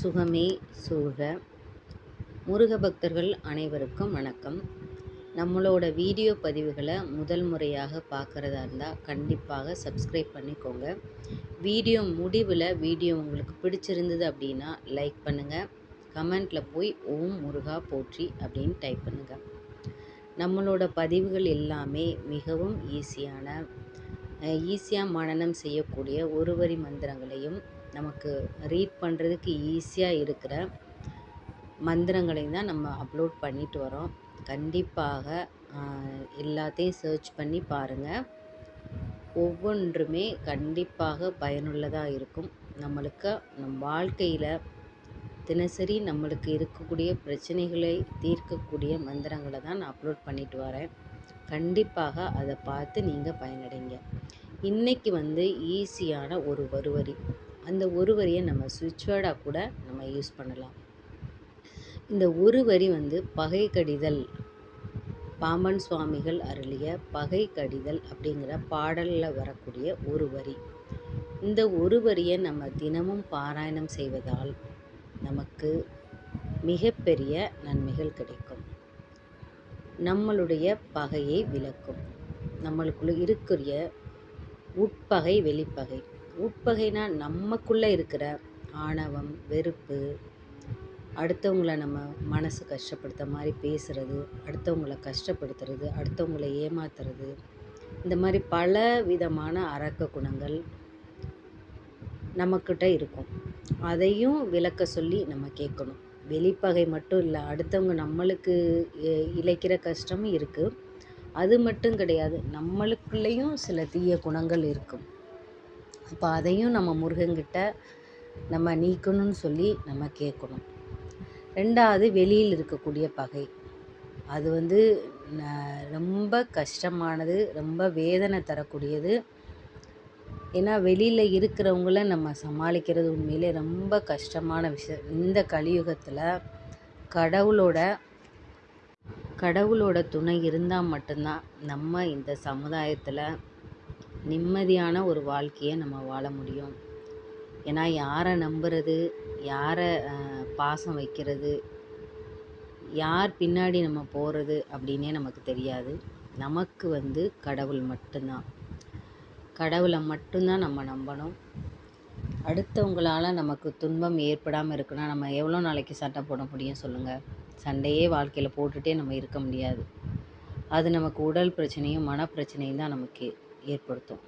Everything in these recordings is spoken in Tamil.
சுகமே சூழ்க. முருக பக்தர்கள் அனைவருக்கும் வணக்கம். நம்மளோட வீடியோ பதிவுகளை முதல் முறையாக பார்க்குறதா இருந்தால் கண்டிப்பாக சப்ஸ்கிரைப் பண்ணிக்கோங்க. வீடியோ முடிவில் உங்களுக்கு பிடிச்சிருந்தது அப்படின்னா லைக் பண்ணுங்கள். கமெண்ட்டில் போய் ஓம் முருகா போற்றி அப்படின்னு டைப் பண்ணுங்கள். நம்மளோட பதிவுகள் எல்லாமே மிகவும் ஈஸியாக மனனம் செய்யக்கூடிய ஒரு வரி மந்திரங்களையும் நமக்கு ரீட் பண்ணுறதுக்கு ஈஸியாக இருக்கிற மந்திரங்களையும் தான் நம்ம அப்லோட் பண்ணிட்டு வரோம். கண்டிப்பாக எல்லாத்தையும் சர்ச் பண்ணி பாருங்கள். ஒவ்வொன்றுமே கண்டிப்பாக பயனுள்ளதாக இருக்கும். நம்மளுக்கு நம் வாழ்க்கையில் தினசரி நம்மளுக்கு இருக்கக்கூடிய பிரச்சனைகளை தீர்க்கக்கூடிய மந்திரங்களை தான் நான் அப்லோட் பண்ணிட்டு வரேன். கண்டிப்பாக அதை பார்த்து நீங்கள் பயனடைங்க. இன்றைக்கி ஈஸியான ஒரு வரி, அந்த ஒரு வரியை நம்ம ஸ்விட்ச் வேர்டாக கூட நம்ம யூஸ் பண்ணலாம். இந்த ஒரு வரி பகை கடிதல், பாம்பன் சுவாமிகள் அருளிய பகை கடிதல் அப்படிங்கிற பாடலில் வரக்கூடிய ஒரு வரி. இந்த ஒரு வரியை நம்ம தினமும் பாராயணம் செய்வதால் நமக்கு மிகப்பெரிய நன்மைகள் கிடைக்கும். நம்மளுடைய பகையை விலக்கும். நம்மளுக்குள்ள இருக்கிற உட்பகை வெளிப்பகை. உட்பகைனா நமக்குள்ளே இருக்கிற ஆணவம், வெறுப்பு, அடுத்தவங்களை நம்ம மனசு கஷ்டப்படுத்த மாதிரி பேசுகிறது, அடுத்தவங்களை கஷ்டப்படுத்துறது, அடுத்தவங்களை ஏமாத்துறது, இந்த மாதிரி பல விதமான அரக்க குணங்கள் நம்மக்கிட்ட இருக்கும். அதையும் விளக்க சொல்லி நம்ம கேட்கணும். வெளிப்பகை மட்டும் இல்லை, அடுத்தவங்க நம்மளுக்கு இழைக்கிற கஷ்டமும் இருக்குது. அது மட்டும் கிடையாது, நம்மளுக்குள்ளேயும் சில தீய குணங்கள் இருக்கும். அப்போ அதையும் நம்ம முருகன்கிட்ட நம்ம நீக்கணும்னு சொல்லி நம்ம கேட்கணும். ரெண்டாவது, வெளியில் இருக்கக்கூடிய பகை. அது ரொம்ப கஷ்டமானது, ரொம்ப வேதனை தரக்கூடியது. ஏன்னா வெளியில் இருக்கிறவங்கள நம்ம சமாளிக்கிறது உண்மையிலே ரொம்ப கஷ்டமான விஷயம். இந்த கலியுகத்தில் கடவுளோட துணை இருந்தால் மட்டும்தான் நம்ம இந்த சமுதாயத்தில் நிம்மதியான ஒரு வாழ்க்கையை நம்ம வாழ முடியும். ஏன்னா யாரை நம்புறது, யாரை பாசம் வைக்கிறது, யார் பின்னாடி நம்ம போகிறது அப்படின்னே நமக்கு தெரியாது. நமக்கு கடவுள் மட்டும்தான். கடவுளை மட்டும்தான் நம்ம நம்பணும். அடுத்தவங்களால் நமக்கு துன்பம் ஏற்படாமல் இருக்குன்னா நம்ம எவ்வளோ நாளைக்கு சண்டை போட முடியும் சொல்லுங்கள்? சண்டையே வாழ்க்கையில் போட்டுகிட்டே நம்ம இருக்க முடியாது. அது நமக்கு உடல் பிரச்சனையும் மனப்பிரச்சனையும் தான் நமக்கு ஏற்படுத்தும்.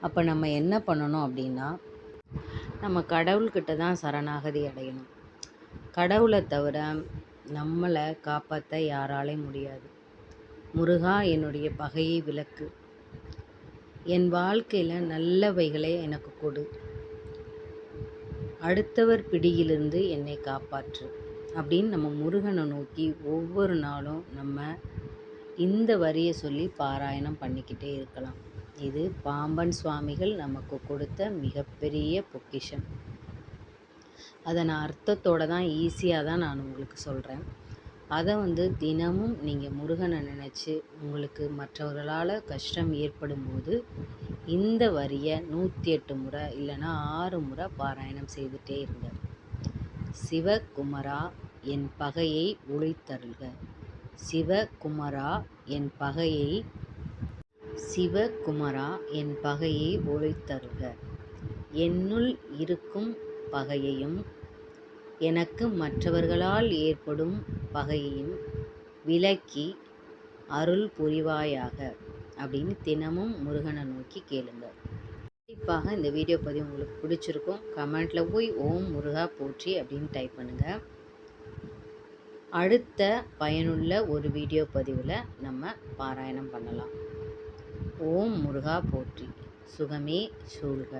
அப்போ நம்ம என்ன பண்ணணும் அப்படின்னா, நம்ம கடவுள்கிட்ட தான் சரணாகதி அடையணும். கடவுளை தவிர நம்மளை காப்பாற்ற யாராலையும் முடியாது. முருகா, என்னுடைய பகையை விலக்கு, என் வாழ்க்கையில் நல்லவைகளை எனக்கு கொடு, அடுத்தவர் பிடியிலிருந்து என்னை காப்பாற்று அப்படின்னு நம்ம முருகனை நோக்கி ஒவ்வொரு நாளும் நம்ம இந்த வரியை சொல்லி பாராயணம் பண்ணிக்கிட்டே இருக்கலாம். இது பாம்பன் சுவாமிகள் நமக்கு கொடுத்த மிகப்பெரிய பொக்கிஷம். அதை நான் அர்த்தத்தோடு தான் ஈஸியாக தான் நான் உங்களுக்கு சொல்கிறேன். அதை தினமும் நீங்கள் முருகனை நினச்சி உங்களுக்கு மற்றவர்களால் கஷ்டம் ஏற்படும் போது இந்த வரியை 108 முறை இல்லைன்னா 6 முறை பாராயணம் செய்துகிட்டே இருங்க. சிவகுமரா, என் பகையை ஒழித்தருள்க. சிவகுமரா, என் பகையை ஒழித்தருள்க. என்னுள் இருக்கும் பகையையும் எனக்கு மற்றவர்களால் ஏற்படும் பகையையும் விலக்கி அருள் புரிவாயாக அப்படின்னு தினமும் முருகனை நோக்கி கேளுங்க. கண்டிப்பாக இந்த வீடியோ பதிவு உங்களுக்கு பிடிச்சிருக்கும். கமெண்ட்டில் போய் ஓம் முருகா போற்றி அப்படின்னு டைப் பண்ணுங்கள். அடுத்த பயனுள்ள ஒரு வீடியோ பதிவில் நம்ம பாராயணம் பண்ணலாம். ஓம் முருகா போற்றி. சுகமே சூழ்க.